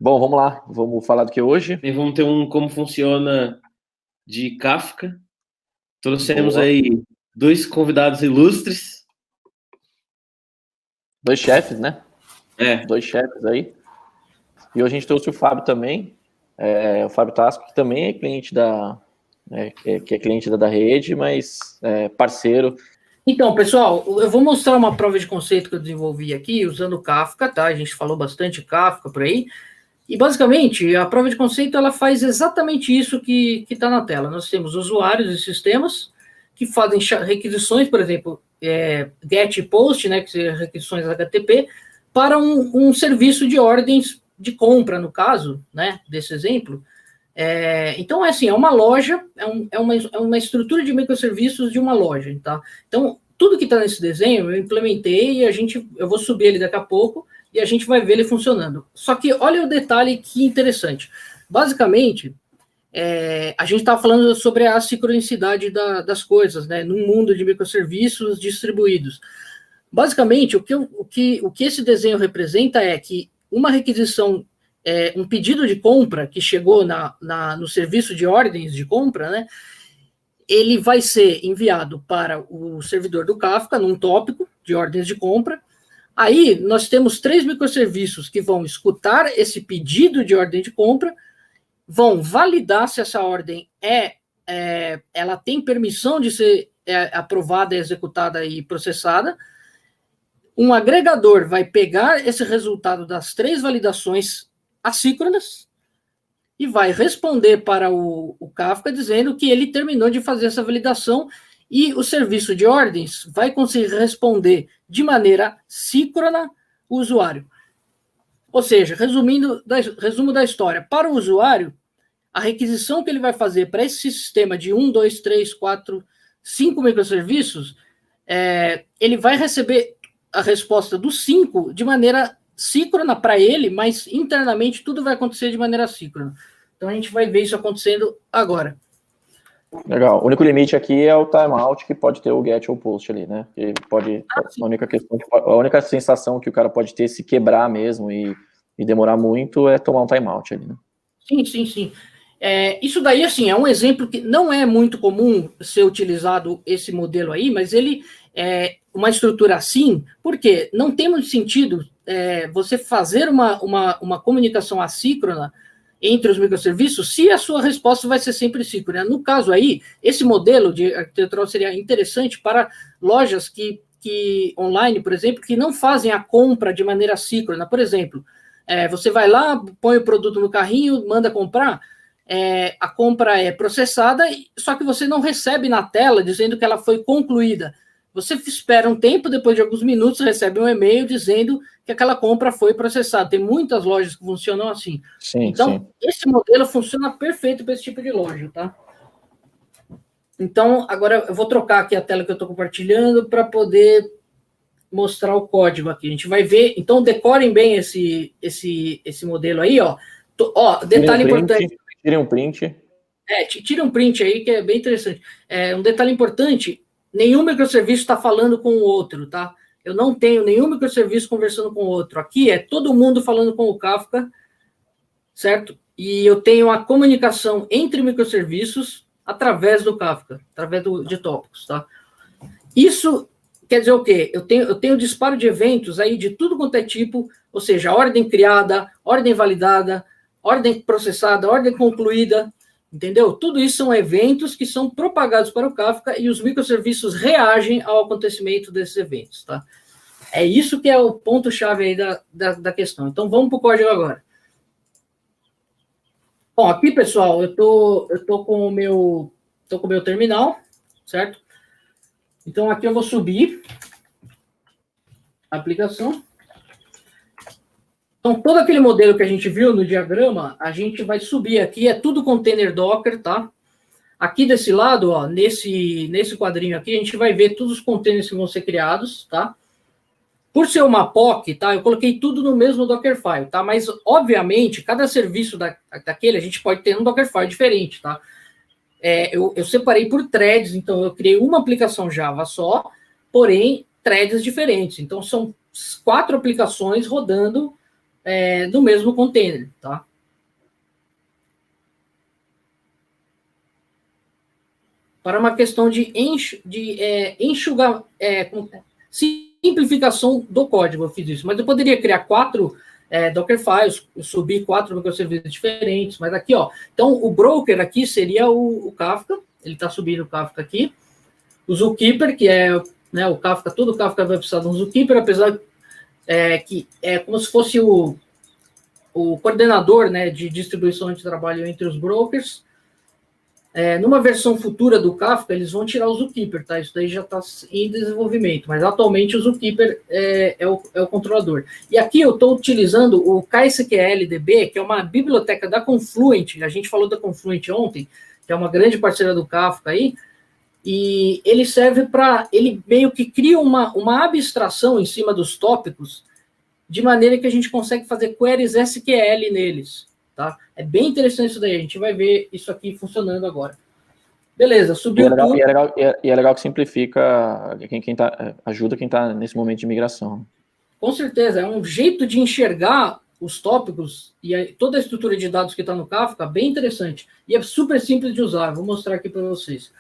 Bom, vamos lá. Vamos falar do que hoje? E vamos ter como funciona de Kafka. Trouxemos Boa. aí 2 convidados ilustres. 2 chefes, né? É. 2 chefes aí. E hoje a gente trouxe o Fábio também. O Fábio Tasco, que também é cliente que é cliente da rede, mas é parceiro. Então, pessoal, eu vou mostrar uma prova de conceito que eu desenvolvi aqui usando o Kafka, tá? A gente falou bastante Kafka por aí. E, basicamente, a prova de conceito, ela faz exatamente isso que está na tela. Nós temos usuários e sistemas que fazem requisições, por exemplo, GET e POST, né, que são requisições HTTP, para um serviço de ordens de compra, no caso, né, desse exemplo. Então, assim, é uma loja, é uma estrutura de microserviços de uma loja, tá? Então, tudo que está nesse desenho eu implementei e eu vou subir ele daqui a pouco e a gente vai ver ele funcionando. Só que olha o detalhe que interessante. Basicamente, a gente estava falando sobre a sincronicidade das coisas, né, num mundo de microserviços distribuídos. Basicamente, o que esse desenho representa é que uma requisição, um pedido de compra que chegou no serviço de ordens de compra, né, ele vai ser enviado para o servidor do Kafka, num tópico de ordens de compra. Aí, nós temos 3 microserviços que vão escutar esse pedido de ordem de compra, vão validar se essa ordem ela tem permissão de ser aprovada, executada e processada. Um agregador vai pegar esse resultado das 3 validações assíncronas e vai responder para o Kafka dizendo que ele terminou de fazer essa validação e o serviço de ordens vai conseguir responder de maneira síncrona o usuário. Ou seja, resumo da história, para o usuário, a requisição que ele vai fazer para esse sistema de 1, 2, 3, 4, 5 microserviços, ele vai receber a resposta dos 5 de maneira síncrona para ele, mas internamente tudo vai acontecer de maneira síncrona. Então a gente vai ver isso acontecendo agora. Legal. O único limite aqui é o timeout, que pode ter o get ou post ali, né? Que pode, a única sensação que o cara pode ter se quebrar mesmo e demorar muito é tomar um timeout ali, né? Sim. Isso daí, assim, é um exemplo que não é muito comum ser utilizado esse modelo aí, mas ele é uma estrutura assim, porque não tem muito sentido você fazer uma comunicação assíncrona entre os microserviços se a sua resposta vai ser sempre síncrona. No caso aí, esse modelo de arquitetura seria interessante para lojas que online, por exemplo, que não fazem a compra de maneira síncrona. Por exemplo, você vai lá, põe o produto no carrinho, manda comprar, a compra é processada, só que você não recebe na tela dizendo que ela foi concluída. Você espera um tempo, depois de alguns minutos, recebe um e-mail dizendo que aquela compra foi processada. Tem muitas lojas que funcionam assim. Então, esse modelo funciona perfeito para esse tipo de loja, tá? Então, agora eu vou trocar aqui a tela que eu estou compartilhando para poder mostrar o código aqui. A gente vai ver. Então, decorem bem esse modelo aí, ó. Detalhe importante. Tirem um print. Tira um print aí, que é bem interessante. Um detalhe importante, nenhum microserviço está falando com o outro, tá? Eu não tenho nenhum microserviço conversando com o outro. Aqui é todo mundo falando com o Kafka, certo? E eu tenho a comunicação entre microserviços através do Kafka, através de tópicos, tá? Isso quer dizer o quê? Eu tenho disparo de eventos aí de tudo quanto é tipo, ou seja, ordem criada, ordem validada, ordem processada, ordem concluída, entendeu? Tudo isso são eventos que são propagados para o Kafka e os microserviços reagem ao acontecimento desses eventos, tá? É isso que é o ponto-chave aí da questão. Então, vamos para o código agora. Bom, aqui, pessoal, eu tô com o meu terminal, certo? Então, aqui eu vou subir a aplicação. Então, todo aquele modelo que a gente viu no diagrama, a gente vai subir aqui, é tudo container Docker, tá? Aqui desse lado, ó, nesse quadrinho aqui, a gente vai ver todos os containers que vão ser criados, tá? Por ser uma POC, tá? Eu coloquei tudo no mesmo Dockerfile, tá? Mas, obviamente, cada serviço daquele, a gente pode ter um Dockerfile diferente, tá? Eu separei por threads, então eu criei uma aplicação Java só, porém, threads diferentes. Então, são 4 aplicações rodando no mesmo container, tá? Para uma questão de enxugar, simplificação do código, eu fiz isso. Mas eu poderia criar 4 Dockerfiles, subir 4 microserviços diferentes, mas aqui, ó. Então, o broker aqui seria o Kafka, ele está subindo o Kafka aqui. O Zookeeper, que é, né, o Kafka, todo o Kafka vai precisar de um Zookeeper, apesar que é como se fosse o coordenador, né, de distribuição de trabalho entre os brokers. Numa versão futura do Kafka, eles vão tirar o Zookeeper, tá? Isso daí já está em desenvolvimento, mas atualmente o Zookeeper é o controlador. E aqui eu estou utilizando o KSQLDB, que é uma biblioteca da Confluent, a gente falou da Confluent ontem, que é uma grande parceira do Kafka aí, e ele serve para, ele meio que cria uma abstração em cima dos tópicos, de maneira que a gente consegue fazer queries SQL neles. Tá? É bem interessante isso daí, a gente vai ver isso aqui funcionando agora. Beleza, subiu tudo. E é legal que simplifica ajuda quem está nesse momento de migração. Com certeza, é um jeito de enxergar os tópicos e toda a estrutura de dados que está no Kafka, bem interessante. E é super simples de usar, vou mostrar aqui para vocês.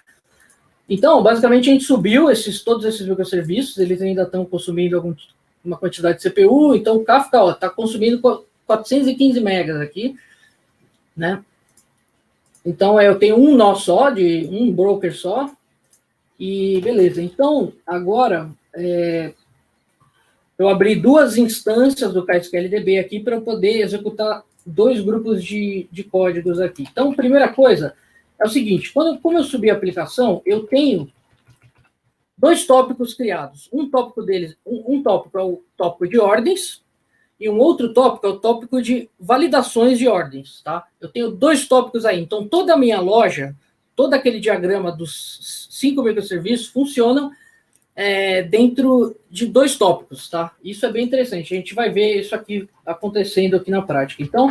Então, basicamente, a gente subiu todos esses microserviços, eles ainda estão consumindo uma quantidade de CPU, então o Kafka está consumindo 415 megas aqui, né? Então, eu tenho um nó só, de um broker só, e beleza. Então, agora, eu abri 2 instâncias do KSQLDB aqui para eu poder executar 2 grupos de códigos aqui. Então, primeira coisa é o seguinte, como eu subi a aplicação, eu tenho 2 tópicos criados. Um tópico deles, um tópico é o tópico de ordens, e um outro tópico é o tópico de validações de ordens, tá? Eu tenho 2 tópicos aí. Então, toda a minha loja, todo aquele diagrama dos 5 microserviços funcionam dentro de 2 tópicos, tá? Isso é bem interessante. A gente vai ver isso aqui acontecendo aqui na prática. Então,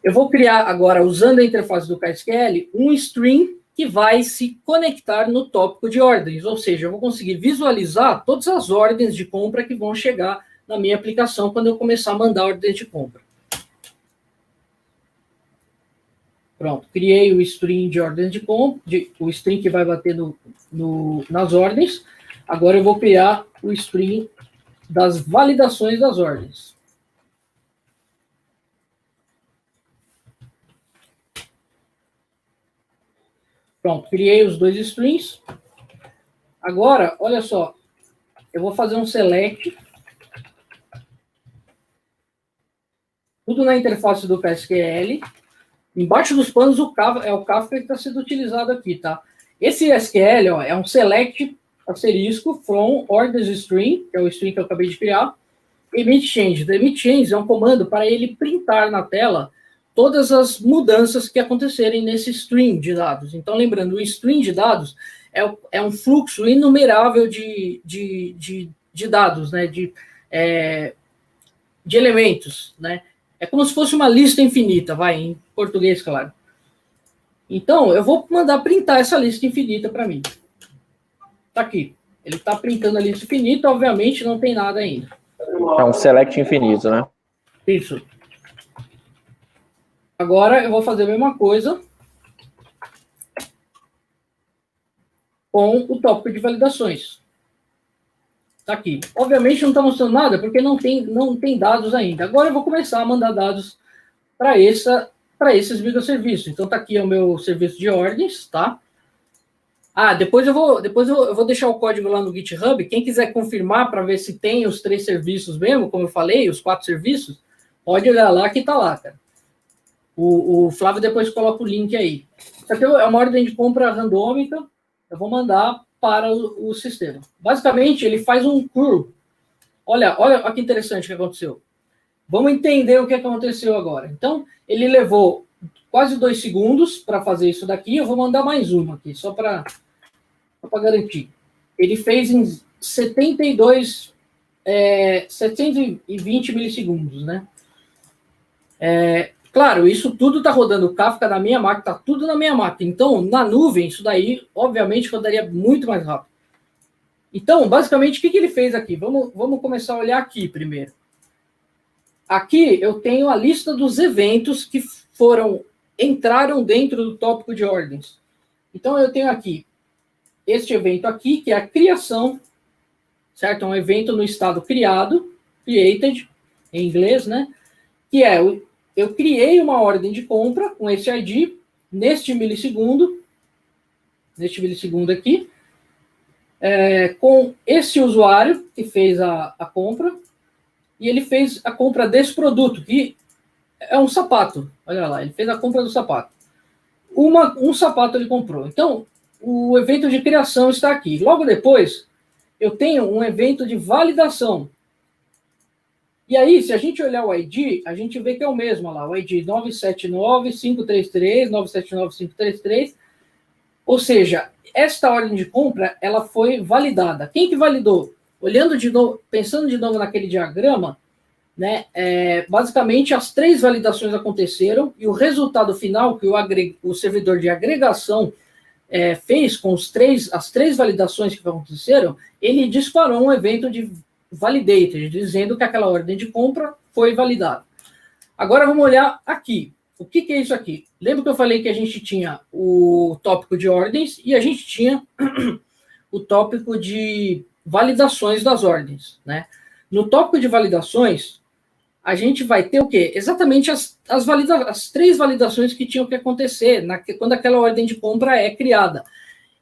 eu vou criar agora, usando a interface do KSQL, um string que vai se conectar no tópico de ordens. Ou seja, eu vou conseguir visualizar todas as ordens de compra que vão chegar na minha aplicação quando eu começar a mandar ordens de compra. Pronto, criei o string de ordens de compra, o string que vai bater nas ordens. Agora eu vou criar o string das validações das ordens. Pronto, criei os 2 strings. Agora, olha só, eu vou fazer um select. Tudo na interface do KSQL. Embaixo dos panos, o Kafka que está sendo utilizado aqui, tá? Esse SQL, ó, é um select asterisco from orders string, que é o string que eu acabei de criar, emit change. O emit change é um comando para ele printar na tela todas as mudanças que acontecerem nesse string de dados. Então, lembrando, o string de dados é um fluxo inumerável de dados, né? De elementos, né? É como se fosse uma lista infinita, em português, claro. Então, eu vou mandar printar essa lista infinita para mim. Está aqui. Ele está printando a lista infinita, obviamente não tem nada ainda. É um select infinito, né? Isso. Agora eu vou fazer a mesma coisa com o tópico de validações. Está aqui. Obviamente não está mostrando nada, porque não tem dados ainda. Agora eu vou começar a mandar dados para esses microserviços. Então está aqui o meu serviço de ordens, tá? Depois eu vou deixar o código lá no GitHub. Quem quiser confirmar para ver se tem os 3 serviços mesmo, como eu falei, os 4 serviços, pode olhar lá que está lá, cara. O Flávio depois coloca o link aí. Isso aqui é uma ordem de compra randômica. Eu vou mandar para o sistema. Basicamente, ele faz um curl. Olha que interessante o que aconteceu. Vamos entender o que aconteceu agora. Então, ele levou quase 2 segundos para fazer isso daqui. Eu vou mandar mais uma aqui, só para garantir. Ele fez em 720 milissegundos, né? Claro, isso tudo está rodando o Kafka na minha máquina, está tudo na minha máquina. Então, na nuvem, isso daí, obviamente, rodaria muito mais rápido. Então, basicamente, o que ele fez aqui? Vamos começar a olhar aqui primeiro. aqui eu tenho a lista dos eventos que entraram dentro do tópico de ordens. Então, eu tenho aqui este evento aqui, que é a criação, certo? É um evento no estado criado, created, em inglês, né? Que é, eu criei uma ordem de compra com esse ID, neste milissegundo aqui, com esse usuário que fez a compra, e ele fez a compra desse produto, que é um sapato. Olha lá, ele fez a compra do sapato. Um sapato ele comprou. Então, o evento de criação está aqui. Logo depois, eu tenho um evento de validação. E aí, se a gente olhar o ID, a gente vê que é o mesmo. Olha lá, o ID 979-533, 979-533. Ou seja, esta ordem de compra, ela foi validada. Quem que validou? Olhando de novo, pensando de novo naquele diagrama, né, basicamente as 3 validações aconteceram e o resultado final que o servidor de agregação fez com as 3 validações que aconteceram, ele disparou um evento de validated, dizendo que aquela ordem de compra foi validada. Agora vamos olhar aqui. O que é isso aqui? Lembra que eu falei que a gente tinha o tópico de ordens e a gente tinha o tópico de validações das ordens, né? No tópico de validações, a gente vai ter o quê? Exatamente as 3 validações que tinham que acontecer quando aquela ordem de compra é criada.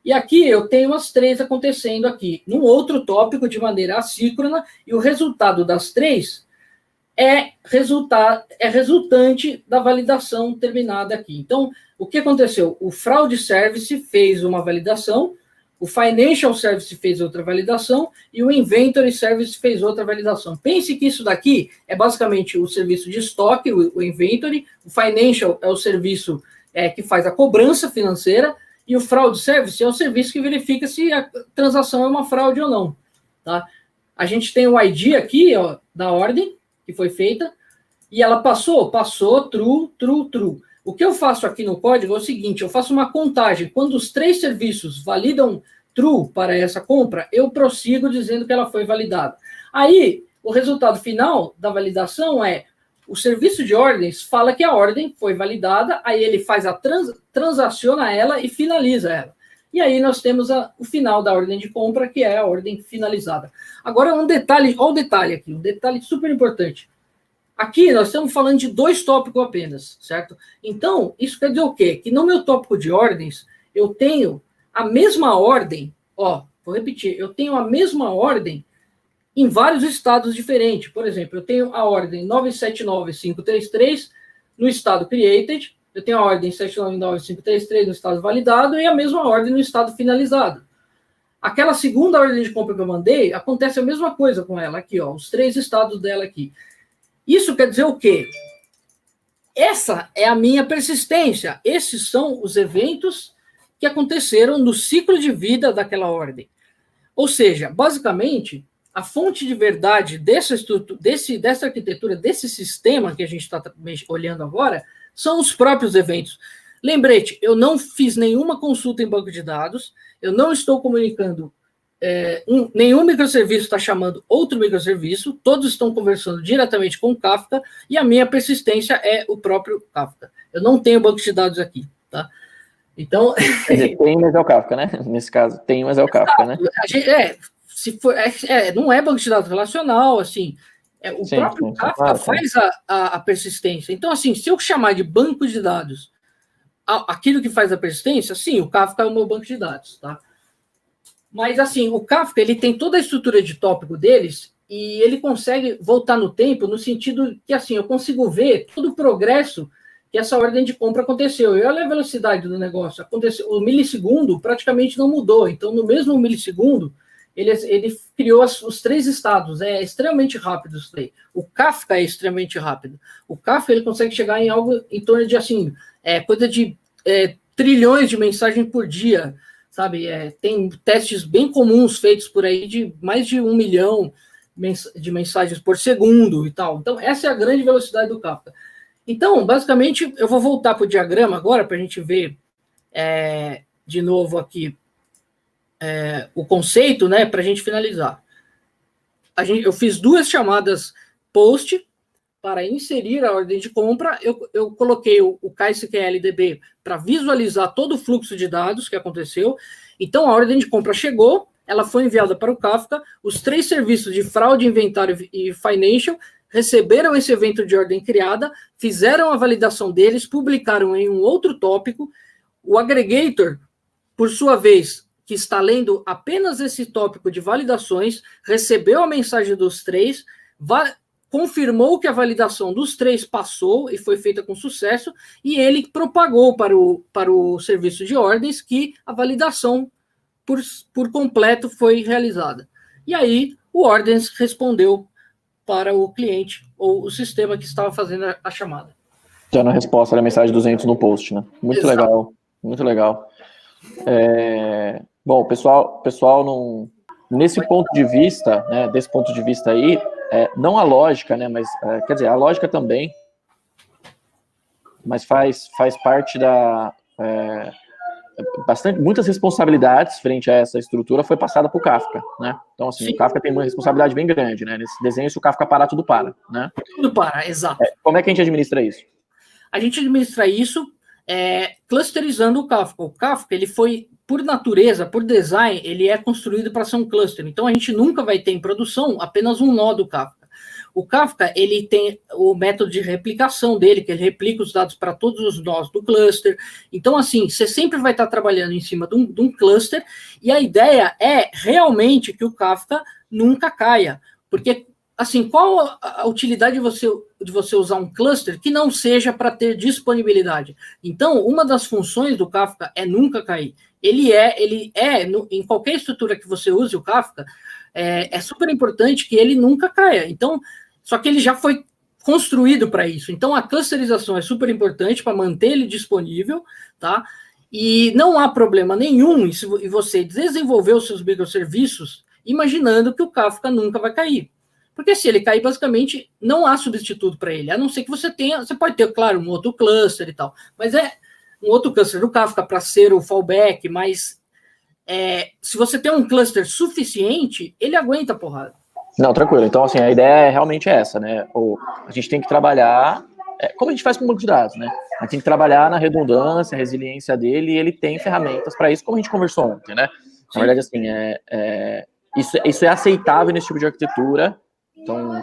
E aqui eu tenho as 3 acontecendo aqui, num outro tópico de maneira assíncrona, e o resultado das 3 é resultante da validação terminada aqui. Então, o que aconteceu? O Fraud Service fez uma validação, o Financial Service fez outra validação e o Inventory Service fez outra validação. Pense que isso daqui é basicamente o serviço de estoque, o Inventory, o Financial é o serviço que faz a cobrança financeira e o Fraud Service é o serviço que verifica se a transação é uma fraude ou não. Tá? A gente tem o ID aqui, ó, da ordem que foi feita e ela passou, true, true, true. O que eu faço aqui no código é o seguinte, eu faço uma contagem. Quando os 3 serviços validam true para essa compra, eu prossigo dizendo que ela foi validada. Aí, o resultado final da validação é o serviço de ordens fala que a ordem foi validada, aí ele faz transaciona ela e finaliza ela. E aí nós temos o final da ordem de compra, que é a ordem finalizada. Agora, um detalhe, olha o detalhe aqui, um detalhe super importante. Aqui nós estamos falando de 2 tópicos apenas, certo? Então, isso quer dizer o quê? Que no meu tópico de ordens, eu tenho a mesma ordem, ó, vou repetir, eu tenho a mesma ordem em vários estados diferentes. Por exemplo, eu tenho a ordem 979-533 no estado created, eu tenho a ordem 799-533 no estado validado e a mesma ordem no estado finalizado. Aquela segunda ordem de compra que eu mandei, acontece a mesma coisa com ela aqui, ó, os 3 estados dela aqui. Isso quer dizer o quê? Essa é a minha persistência. Esses são os eventos que aconteceram no ciclo de vida daquela ordem. Ou seja, basicamente, a fonte de verdade dessa arquitetura, desse sistema que a gente está olhando agora, são os próprios eventos. Lembrete, eu não fiz nenhuma consulta em banco de dados, eu não estou comunicando nenhum microserviço está chamando outro microserviço, todos estão conversando diretamente com o Kafka, e a minha persistência é o próprio Kafka. Eu não tenho banco de dados aqui, tá? Então... Quer dizer, tem, mas é o Kafka, né? Nesse caso, tem, mas é o Kafka, né? Não é banco de dados relacional, assim, o próprio Kafka faz a persistência. Então, assim, se eu chamar de banco de dados aquilo que faz a persistência, sim, o Kafka é o meu banco de dados, tá? Mas, assim, o Kafka, ele tem toda a estrutura de tópico deles e ele consegue voltar no tempo no sentido que, assim, eu consigo ver todo o progresso que essa ordem de compra aconteceu. E olha a velocidade do negócio. Aconteceu, o milissegundo praticamente não mudou. Então, no mesmo milissegundo, ele criou os 3 estados. É extremamente rápido isso daí. O Kafka é extremamente rápido. O Kafka, ele consegue chegar em algo em torno de, assim, coisa de trilhões de mensagens por dia, sabe? Tem testes bem comuns feitos por aí de mais de 1 milhão de mensagens por segundo e tal. Então, essa é a grande velocidade do Kafka. Então, basicamente, eu vou voltar para o diagrama agora para a gente ver de novo aqui o conceito, né, para a gente finalizar. Eu fiz 2 chamadas post para inserir a ordem de compra, eu coloquei o KSQLDB para visualizar todo o fluxo de dados que aconteceu. Então, a ordem de compra chegou, ela foi enviada para o Kafka, os 3 serviços de fraude, inventário e financial receberam esse evento de ordem criada, fizeram a validação deles, publicaram em um outro tópico. O aggregator, por sua vez, que está lendo apenas esse tópico de validações, recebeu a mensagem dos 3, confirmou que a validação dos 3 passou e foi feita com sucesso, e ele propagou para o serviço de ordens que a validação por completo foi realizada. E aí o ordens respondeu para o cliente ou o sistema que estava fazendo a chamada. Dando a resposta da mensagem 200 no post, né? Muito Exato. Legal, muito legal. Bom, pessoal não, nesse ponto de vista, né, desse ponto de vista aí, não a lógica, né, mas, quer dizer, a lógica também, mas faz parte da... muitas responsabilidades frente a essa estrutura foi passada para o Kafka, né? Então, assim, Sim. O Kafka tem uma responsabilidade bem grande, né? Nesse desenho, se o Kafka parar, tudo para, né? Tudo para, exato. Como é que a gente administra isso? A gente administra isso clusterizando o Kafka. O Kafka, ele foi, por natureza, por design, ele é construído para ser um cluster. Então, a gente nunca vai ter em produção apenas um nó do Kafka. O Kafka, ele tem o método de replicação dele, que ele replica os dados para todos os nós do cluster. Então, assim, você sempre vai estar trabalhando em cima de um cluster, e a ideia é realmente que o Kafka nunca caia. Porque, assim, qual a utilidade de você usar um cluster que não seja para ter disponibilidade? Então, uma das funções do Kafka é nunca cair. Em qualquer estrutura que você use o Kafka, é super importante que ele nunca caia. Então, só que ele já foi construído para isso. Então, a clusterização é super importante para manter ele disponível, tá? E não há problema nenhum em você desenvolver os seus microserviços imaginando que o Kafka nunca vai cair. Porque se ele cair, basicamente, não há substituto para ele. A não ser que você pode ter, claro, um outro cluster e tal. Mas um outro cluster do Kafka para ser o fallback, mas se você tem um cluster suficiente, ele aguenta a porrada. Não, tranquilo. Então, assim, a ideia realmente é essa, né? A gente tem que trabalhar, como a gente faz com o banco de dados, né? A gente tem que trabalhar na redundância, resiliência dele, e ele tem ferramentas para isso, como a gente conversou ontem, né? Na verdade, assim, isso é aceitável nesse tipo de arquitetura, então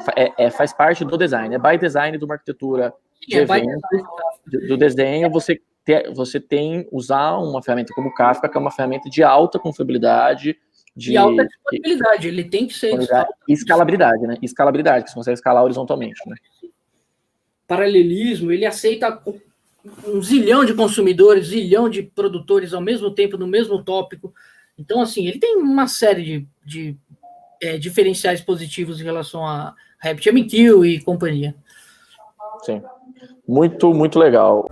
faz parte do design, by design de uma arquitetura de evento, do desenho, você tem usar uma ferramenta como o Kafka, que é uma ferramenta de alta confiabilidade, de alta disponibilidade, ele tem que ser... Escalabilidade, né? Escalabilidade, que você consegue escalar horizontalmente, né? Paralelismo, ele aceita um zilhão de consumidores, zilhão de produtores ao mesmo tempo, no mesmo tópico. Então, assim, ele tem uma série de diferenciais positivos em relação a RabbitMQ e companhia. Sim. Muito, muito legal.